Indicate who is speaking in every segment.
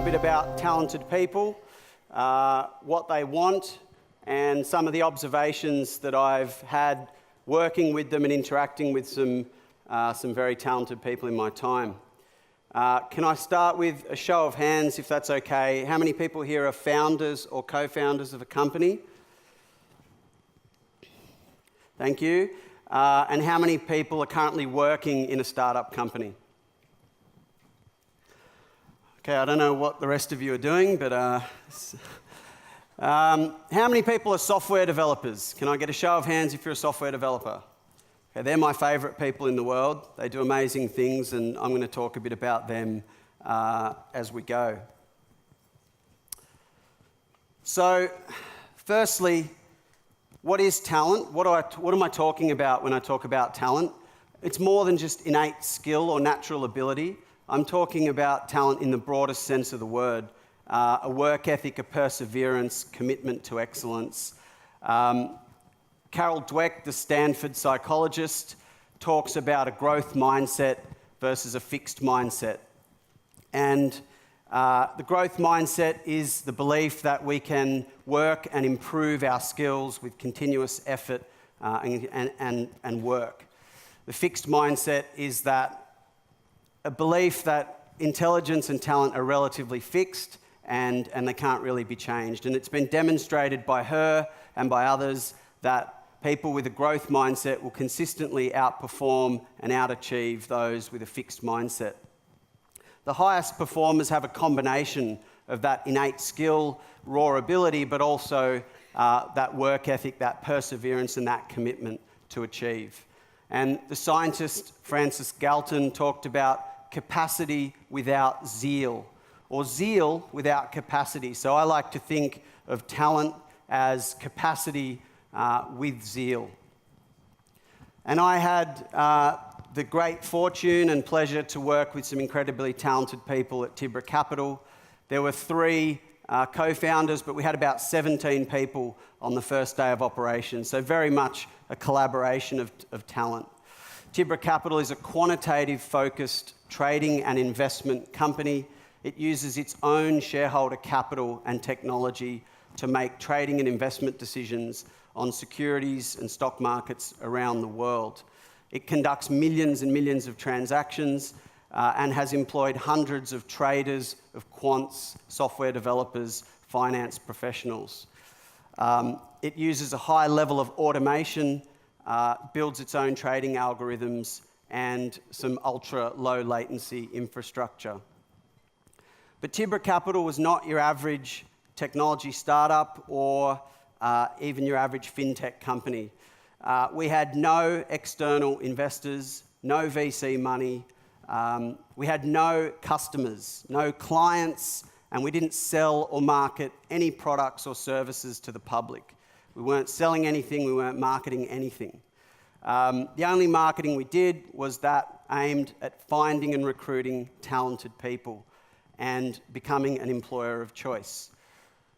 Speaker 1: bit about talented people, what they want, and some of the observations that I've had working with them and interacting with some very talented people in my time. Can I start with a show of hands, if that's okay? How many people here are founders or co-founders of a company? Thank you. And how many people are currently working in a startup company? Okay, I don't know what the rest of you are doing, but how many people are software developers? Can I get a show of hands if you're a software developer? Okay, they're my favourite people in the world. They do amazing things, and I'm going to talk a bit about them as we go. So, firstly, what is talent? What am I talking about when I talk about talent? It's more than just innate skill or natural ability. I'm talking about talent in the broadest sense of the word. A work ethic, a perseverance, commitment to excellence. Carol Dweck, the Stanford psychologist, talks about a growth mindset versus a fixed mindset. And the growth mindset is the belief that we can work and improve our skills with continuous effort and work. The fixed mindset is that a belief that intelligence and talent are relatively fixed and they can't really be changed. And it's been demonstrated by her and by others that people with a growth mindset will consistently outperform and outachieve those with a fixed mindset. The highest performers have a combination of that innate skill, raw ability, but also that work ethic, that perseverance, and that commitment to achieve. And the scientist Francis Galton talked about capacity without zeal, or zeal without capacity. So I like to think of talent as capacity with zeal. And I had the great fortune and pleasure to work with some incredibly talented people at Timbre Capital. There were 3 co-founders, but we had about 17 people on the first day of operations, so very much a collaboration of talent. Timbre Capital is a quantitative-focused trading and investment company. It uses its own shareholder capital and technology to make trading and investment decisions on securities and stock markets around the world. It conducts millions and millions of transactions and has employed hundreds of traders, of quants, software developers, finance professionals. It uses a high level of automation, builds its own trading algorithms, and some ultra-low latency infrastructure. But Timbre Capital was not your average technology startup or even your average fintech company. We had no external investors, no VC money. We had no customers, no clients, and we didn't sell or market any products or services to the public. We weren't selling anything, we weren't marketing anything. The only marketing we did was that aimed at finding and recruiting talented people and becoming an employer of choice.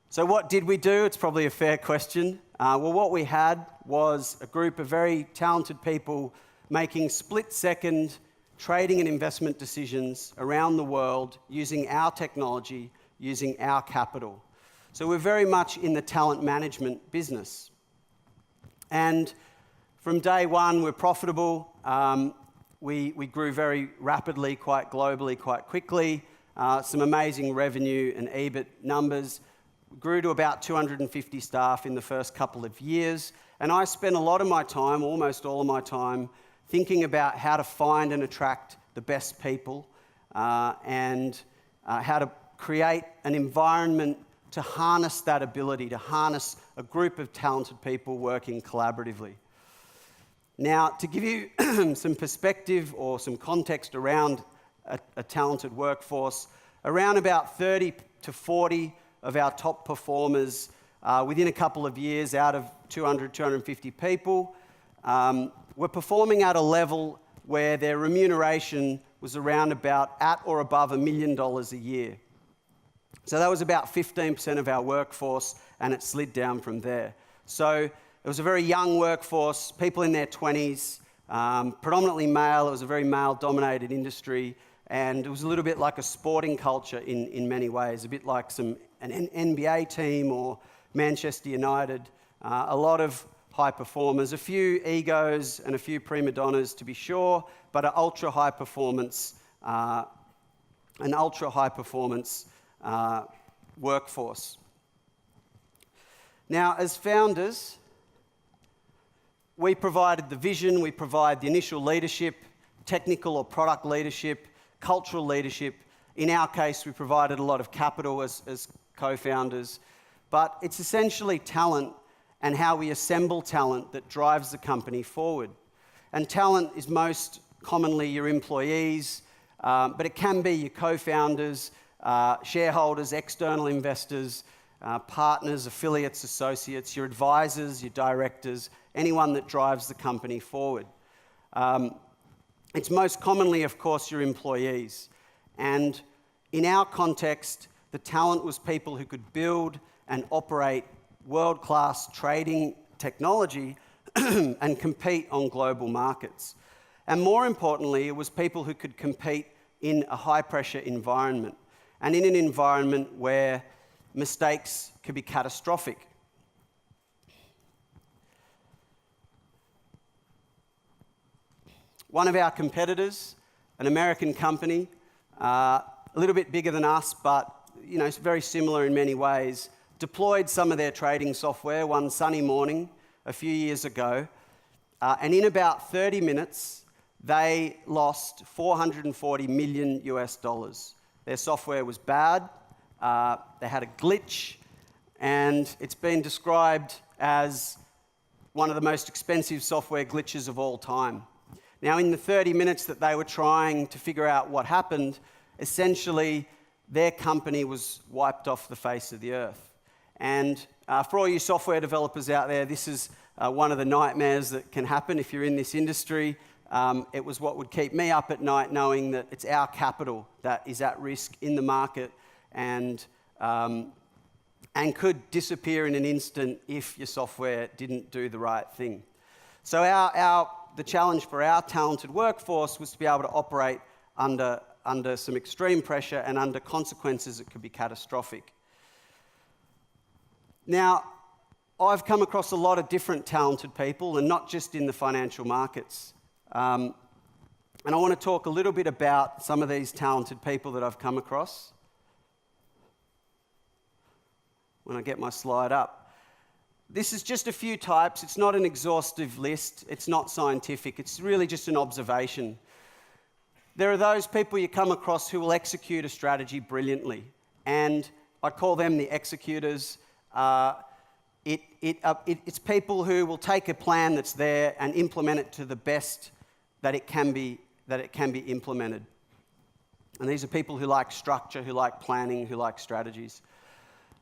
Speaker 1: So what did we do? It's probably a fair question. Well, what we had was a group of very talented people making split-second trading and investment decisions around the world using our technology, using our capital. So we're very much in the talent management business. And from day one, we're profitable. We grew very rapidly, quite globally, quite quickly. Some amazing revenue and EBIT numbers. We grew to about 250 staff in the first couple of years. And I spent a lot of my time, almost all of my time, thinking about how to find and attract the best people and how to create an environment to harness that ability, to harness a group of talented people working collaboratively. Now, to give you some perspective or some context around a talented workforce, around about 30 to 40 of our top performers within a couple of years out of 200, 250 people were performing at a level where their remuneration was around about at or above $1 million a year. So that was about 15% of our workforce, and it slid down from there. So it was a very young workforce, people in their 20s, predominantly male. It was a very male-dominated industry, And it was a little bit like a sporting culture in many ways, a bit like an NBA team or Manchester United. A lot of high performers, a few egos and a few prima donnas to be sure, but an ultra high performance workforce. Now, as founders, we provided the vision, we provide the initial leadership, technical or product leadership, cultural leadership. In our case, we provided a lot of capital as co-founders, but it's essentially talent and how we assemble talent that drives the company forward. And talent is most commonly your employees, but it can be your co-founders, shareholders, external investors, partners, affiliates, associates, your advisors, your directors, anyone that drives the company forward. It's most commonly, of course, your employees. And in our context, the talent was people who could build and operate world-class trading technology and compete on global markets. And more importantly, it was people who could compete in a high-pressure environment and in an environment where mistakes could be catastrophic. One of our competitors, an American company, a little bit bigger than us, but it's very similar in many ways, deployed some of their trading software one sunny morning a few years ago, and in about 30 minutes, they lost $440 million US. Their software was bad, they had a glitch, and it's been described as one of the most expensive software glitches of all time. Now, in the 30 minutes that they were trying to figure out what happened, essentially their company was wiped off the face of the earth. And for all you software developers out there, this is one of the nightmares that can happen if you're in this industry. It was what would keep me up at night, knowing that it's our capital that is at risk in the market and could disappear in an instant if your software didn't do the right thing. So the challenge for our talented workforce was to be able to operate under some extreme pressure and under consequences that could be catastrophic. Now, I've come across a lot of different talented people, and not just in the financial markets. And I want to talk a little bit about some of these talented people that I've come across. When I get my slide up. This is just a few types. It's not an exhaustive list. It's not scientific. It's really just an observation. There are those people you come across who will execute a strategy brilliantly, and I call them the executors. It's people who will take a plan that's there and implement it to the best that it can be implemented. And these are people who like structure, who like planning, who like strategies.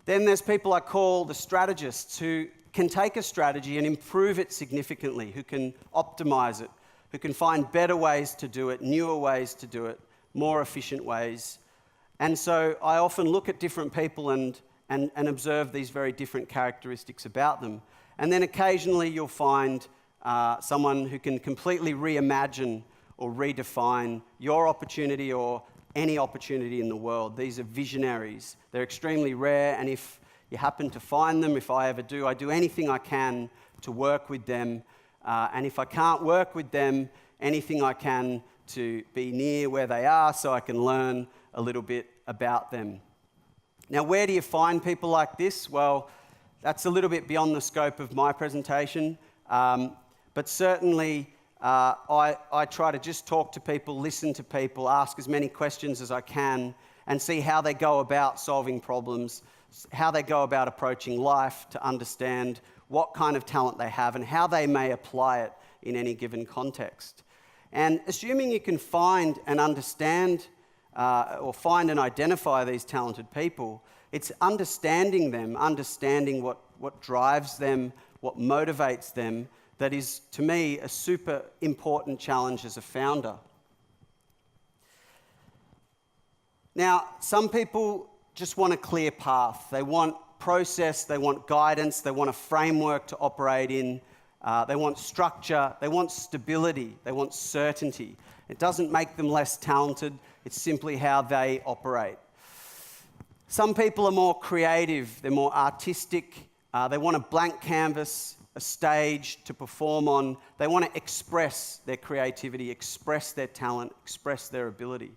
Speaker 1: Then there's people I call the strategists, who can take a strategy and improve it significantly, who can optimize it, who can find better ways to do it, newer ways to do it, more efficient ways. And so I often look at different people and observe these very different characteristics about them. And then occasionally you'll find someone who can completely reimagine or redefine your opportunity or any opportunity in the world. These are visionaries. They're extremely rare, and if you happen to find them, if I ever do, I do anything I can to work with them. And if I can't work with them, anything I can to be near where they are so I can learn a little bit about them. Now, where do you find people like this? Well, that's a little bit beyond the scope of my presentation, but certainly I try to just talk to people, listen to people, ask as many questions as I can, and see how they go about solving problems, how they go about approaching life, to understand what kind of talent they have and how they may apply it in any given context. And assuming you can find and understand or find and identify these talented people, it's understanding them, understanding what drives them, what motivates them, that is, to me, a super important challenge as a founder. Now, some people just want a clear path. They want process, they want guidance, they want a framework to operate in, They want structure. They want stability. They want certainty. It doesn't make them less talented. It's simply how they operate. Some people are more creative. They're more artistic. They want a blank canvas, a stage to perform on. They want to express their creativity, express their talent, express their ability.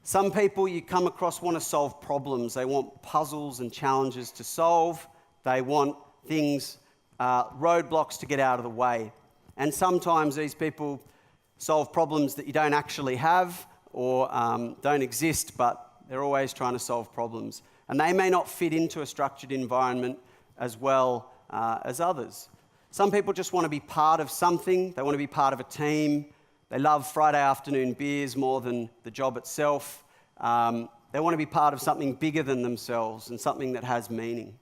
Speaker 1: Some people you come across want to solve problems. They want puzzles and challenges to solve. They want things, roadblocks to get out of the way. And sometimes these people solve problems that you don't actually have or don't exist, but they're always trying to solve problems. And they may not fit into a structured environment as well as others. Some people just want to be part of something. They want to be part of a team. They love Friday afternoon beers more than the job itself. They want to be part of something bigger than themselves and something that has meaning.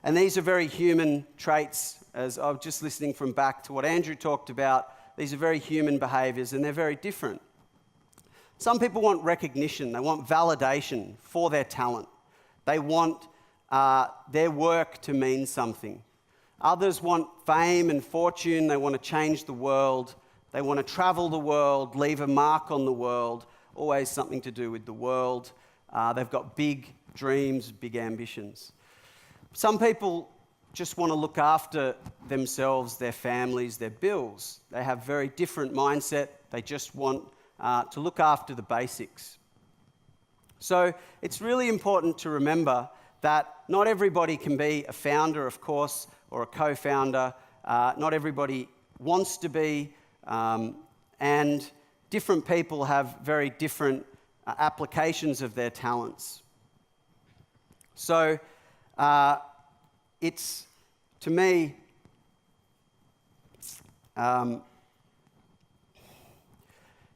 Speaker 1: And these are very human traits. As I was just listening from back to what Andrew talked about, these are very human behaviours and they're very different. Some people want recognition. They want validation for their talent. They want their work to mean something. Others want fame and fortune. They want to change the world. They want to travel the world, leave a mark on the world, always something to do with the world. They've got big dreams, big ambitions. Some people just want to look after themselves, their families, their bills. They have very different mindset. They just want to look after the basics. So it's really important to remember that not everybody can be a founder, of course, or a co-founder. Not everybody wants to be, and different people have very different applications of their talents. So it's, to me,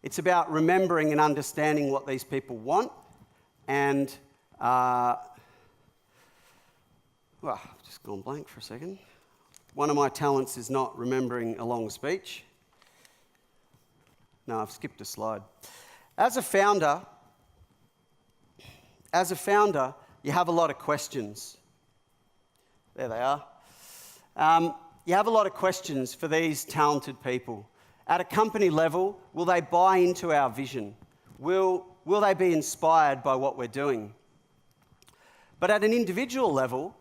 Speaker 1: it's about remembering and understanding what these people want, and well, I've just gone blank for a second. One of my talents is not remembering a long speech. No, I've skipped a slide. As a founder, you have a lot of questions. There they are. You have a lot of questions for these talented people. At a company level, will they buy into our vision? Will they be inspired by what we're doing? But at an individual level,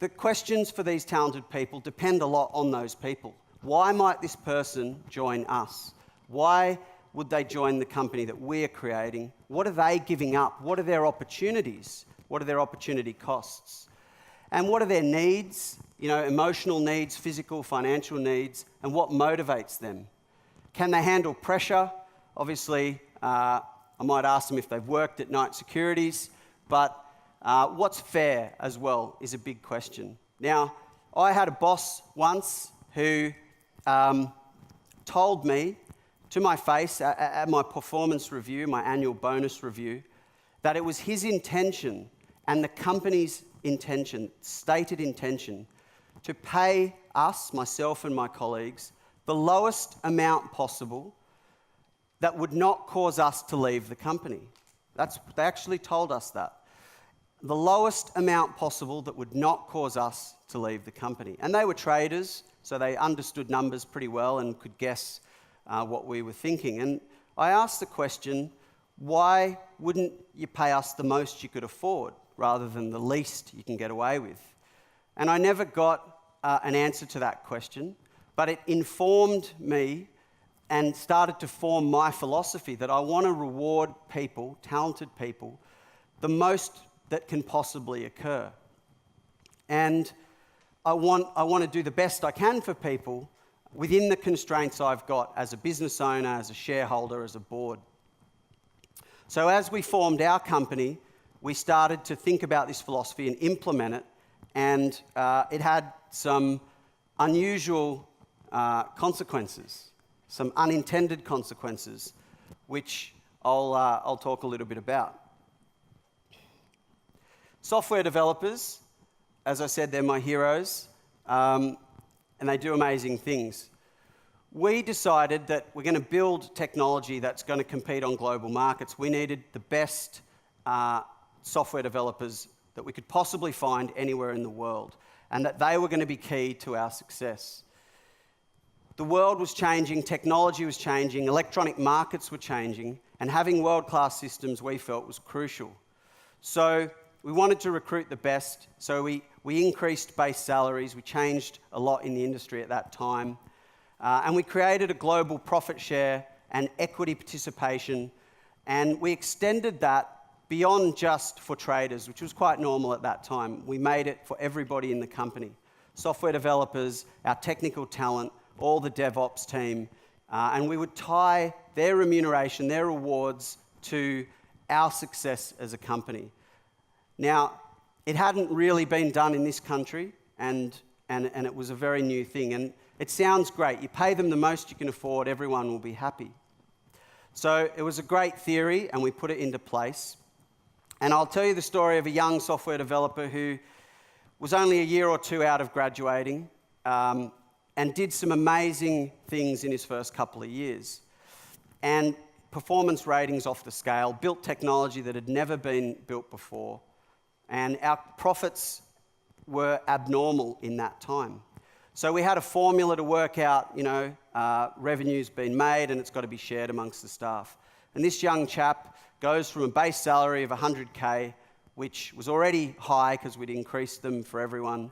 Speaker 1: the questions for these talented people depend a lot on those people. Why might this person join us? Why would they join the company that we're creating? What are they giving up? What are their opportunities? What are their opportunity costs? And what are their needs? Emotional needs, physical, financial needs, and what motivates them? Can they handle pressure? Obviously, I might ask them if they've worked at night securities, but what's fair as well is a big question. Now, I had a boss once who told me to my face at my performance review, my annual bonus review, that it was his intention and the company's intention, stated intention, to pay us, myself and my colleagues, the lowest amount possible that would not cause us to leave the company. They actually told us that. The lowest amount possible that would not cause us to leave the company. And they were traders, so they understood numbers pretty well and could guess what we were thinking. And I asked the question, why wouldn't you pay us the most you could afford rather than the least you can get away with? And I never got an answer to that question, but it informed me and started to form my philosophy that I want to reward people, talented people, the most that can possibly occur. And I want to do the best I can for people within the constraints I've got as a business owner, as a shareholder, as a board. So as we formed our company, we started to think about this philosophy and implement it, and it had some unusual consequences, some unintended consequences, which I'll talk a little bit about. Software developers, as I said, they're my heroes, and they do amazing things. We decided that we're going to build technology that's going to compete on global markets. We needed the best software developers that we could possibly find anywhere in the world, and that they were going to be key to our success. The world was changing, technology was changing, electronic markets were changing, and having world-class systems we felt was crucial. So we wanted to recruit the best, so we increased base salaries, we changed a lot in the industry at that time, and we created a global profit share and equity participation, and we extended that beyond just for traders, which was quite normal at that time. We made it for everybody in the company. Software developers, our technical talent, all the DevOps team, and we would tie their remuneration, their rewards to our success as a company. Now, it hadn't really been done in this country, and it was a very new thing. And it sounds great. You pay them the most you can afford, everyone will be happy. So it was a great theory, and we put it into place. And I'll tell you the story of a young software developer who was only a year or two out of graduating, and did some amazing things in his first couple of years. And performance ratings off the scale, built technology that had never been built before. And our profits were abnormal in that time. So we had a formula to work out, revenue's been made and it's got to be shared amongst the staff. And this young chap goes from a base salary of 100K, which was already high because we'd increased them for everyone,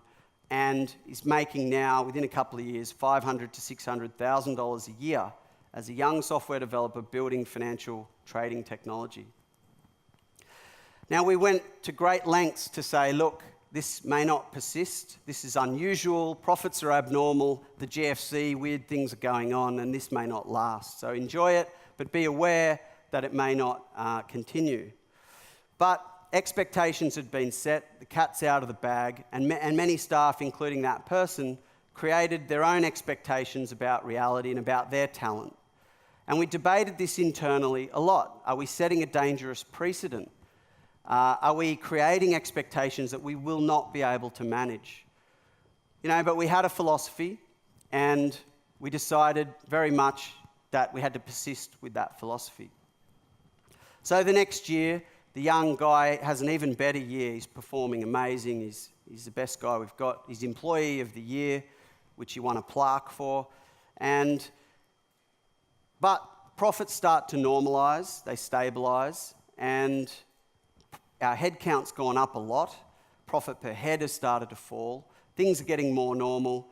Speaker 1: and is making now, within a couple of years, $500,000 to $600,000 a year as a young software developer building financial trading technology. Now, we went to great lengths to say, look, this may not persist, this is unusual, profits are abnormal, the GFC, weird things are going on, and this may not last. So enjoy it, but be aware that it may not continue. But expectations had been set, the cat's out of the bag, and many staff, including that person, created their own expectations about reality and about their talent. And we debated this internally a lot. Are we setting a dangerous precedent? Are we creating expectations that we will not be able to manage? But we had a philosophy, and we decided very much that we had to persist with that philosophy. So the next year, the young guy has an even better year. He's performing amazing. He's the best guy we've got. He's Employee of the Year, which he won a plaque for. But profits start to normalise, they stabilise, and our headcount's gone up a lot. Profit per head has started to fall. Things are getting more normal,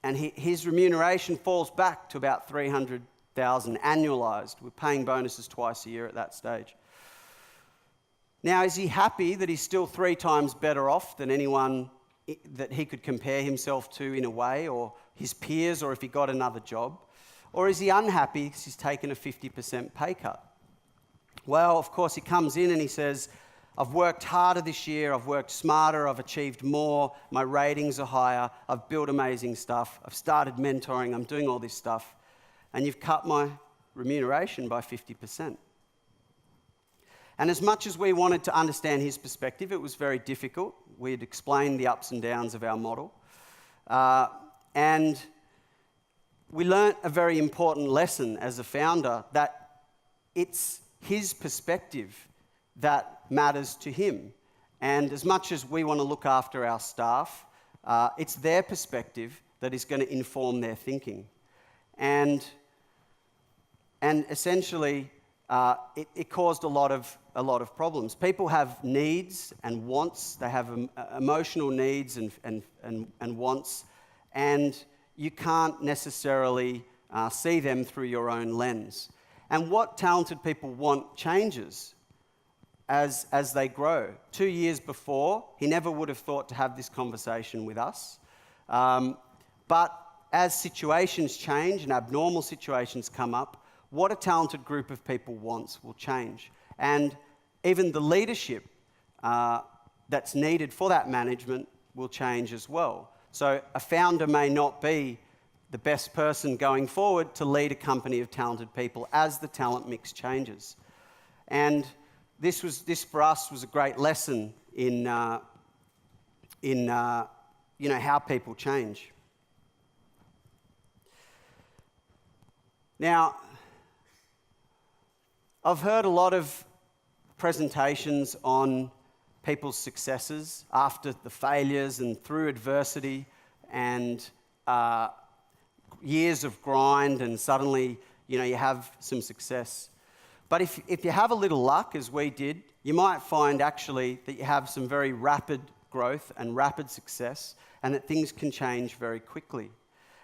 Speaker 1: and his remuneration falls back to about $300,000 annualised. We're paying bonuses twice a year at that stage. Now, is he happy that he's still 3 times better off than anyone that he could compare himself to in a way, or his peers, or if he got another job? Or is he unhappy because he's taken a 50% pay cut? Well, of course, he comes in and he says, I've worked harder this year, I've worked smarter, I've achieved more, my ratings are higher, I've built amazing stuff, I've started mentoring, I'm doing all this stuff, and you've cut my remuneration by 50%. And as much as we wanted to understand his perspective, it was very difficult. We'd explained the ups and downs of our model. And we learnt a very important lesson as a founder, that it's his perspective that matters to him. And as much as we want to look after our staff, it's their perspective that is going to inform their thinking. And essentially, it caused a lot of problems. People have needs and wants. They have emotional needs and wants, and you can't necessarily see them through your own lens. And what talented people want changes as they grow. 2 years before, he never would have thought to have this conversation with us. But as situations change and abnormal situations come up, what a talented group of people wants will change. And even the leadership that's needed for that management will change as well. So a founder may not be the best person going forward to lead a company of talented people as the talent mix changes. And this for us was a great lesson in how people change. Now, I've heard a lot of presentations on people's successes after the failures and through adversity and years of grind and suddenly, you have some success. But if you have a little luck, as we did, you might find actually that you have some very rapid growth and rapid success, and that things can change very quickly.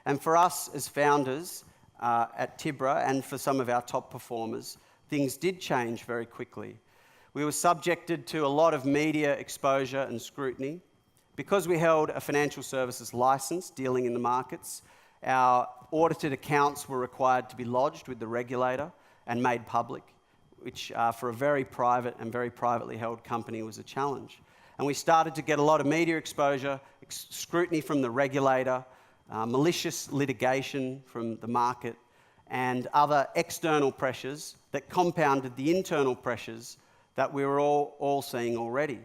Speaker 1: And for us as founders at Timbre, and for some of our top performers, things did change very quickly. We were subjected to a lot of media exposure and scrutiny. Because we held a financial services license dealing in the markets, our audited accounts were required to be lodged with the regulator and made public, which for a very private and very privately held company was a challenge. And we started to get a lot of media exposure, scrutiny from the regulator, malicious litigation from the market, and other external pressures that compounded the internal pressures that we were all seeing already.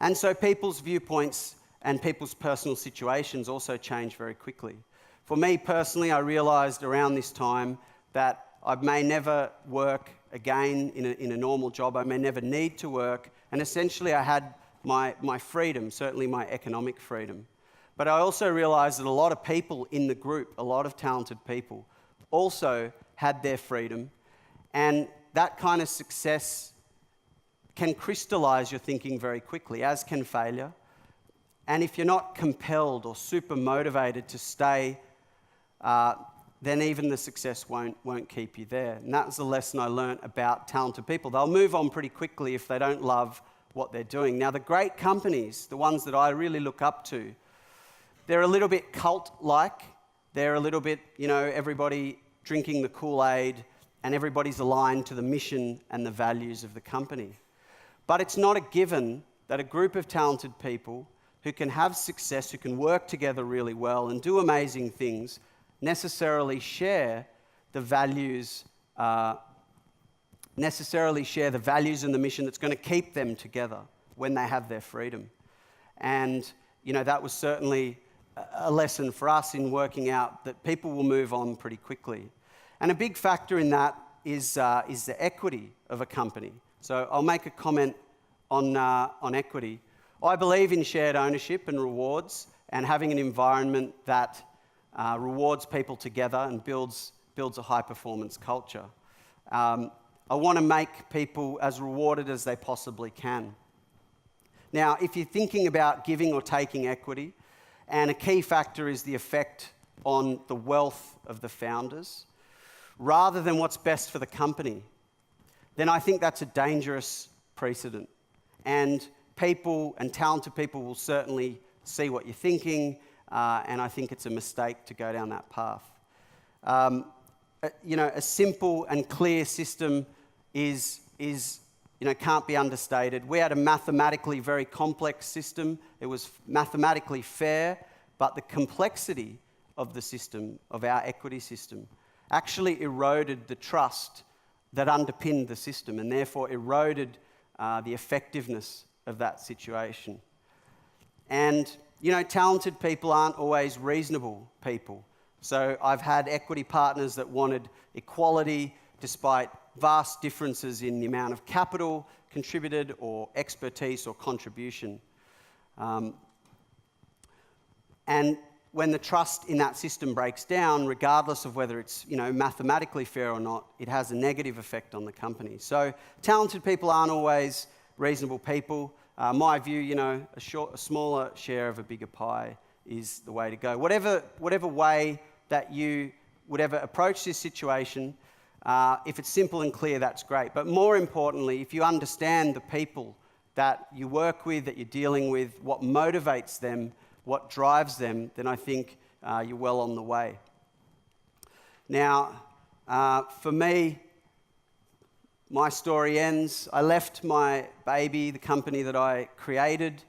Speaker 1: And so people's viewpoints and people's personal situations also change very quickly. For me personally, I realised around this time that I may never work again in a normal job. I may never need to work. And essentially I had my freedom, certainly my economic freedom. But I also realised that a lot of people in the group, a lot of talented people, also had their freedom. And that kind of success can crystallise your thinking very quickly, as can failure. And if you're not compelled or super motivated to stay, then even the success won't keep you there. And that was the lesson I learnt about talented people. They'll move on pretty quickly if they don't love what they're doing. Now, the great companies, the ones that I really look up to, they're a little bit cult-like. They're a little bit, everybody drinking the Kool-Aid, and everybody's aligned to the mission and the values of the company. But it's not a given that a group of talented people who can have success, who can work together really well and do amazing things, necessarily share the values and the mission that's going to keep them together when they have their freedom. And, that was certainly a lesson for us in working out that people will move on pretty quickly. And a big factor in that is the equity of a company. So I'll make a comment on equity. I believe in shared ownership and rewards and having an environment that rewards people together and builds a high-performance culture. I want to make people as rewarded as they possibly can. Now, if you're thinking about giving or taking equity, and a key factor is the effect on the wealth of the founders, rather than what's best for the company, then I think that's a dangerous precedent. And people and talented people will certainly see what you're thinking, and I think it's a mistake to go down that path. A simple and clear system can't be understated. We had a mathematically very complex system. It was mathematically fair, but the complexity of the system, of our equity system, actually eroded the trust that underpinned the system, and therefore eroded the effectiveness of that situation. And, talented people aren't always reasonable people. So I've had equity partners that wanted equality despite vast differences in the amount of capital contributed or expertise or contribution. And when the trust in that system breaks down, regardless of whether it's mathematically fair or not, it has a negative effect on the company. So talented people aren't always reasonable people. My view, a smaller share of a bigger pie is the way to go. Whatever way that you would ever approach this situation, if it's simple and clear, that's great. But more importantly, if you understand the people that you work with, that you're dealing with, what motivates them, what drives them, then I think you're well on the way. Now, for me, my story ends. I left my baby, the company that I created,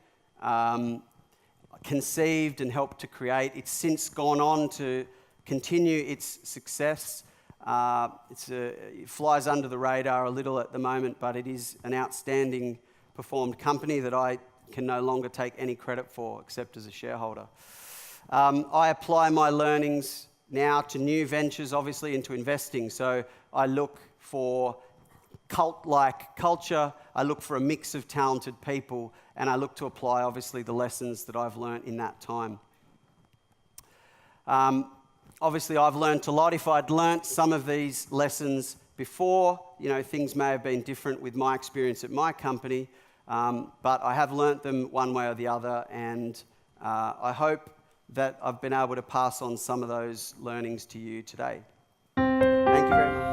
Speaker 1: conceived and helped to create. It's since gone on to continue its success. It flies under the radar a little at the moment, but it is an outstanding performed company that I can no longer take any credit for except as a shareholder. I apply my learnings now to new ventures, obviously into investing. So I look for cult-like culture, I look for a mix of talented people, and I look to apply, obviously, the lessons that I've learnt in that time. Obviously, I've learned a lot. If I'd learnt some of these lessons before, things may have been different with my experience at my company, but I have learnt them one way or the other, and I hope that I've been able to pass on some of those learnings to you today. Thank you very much.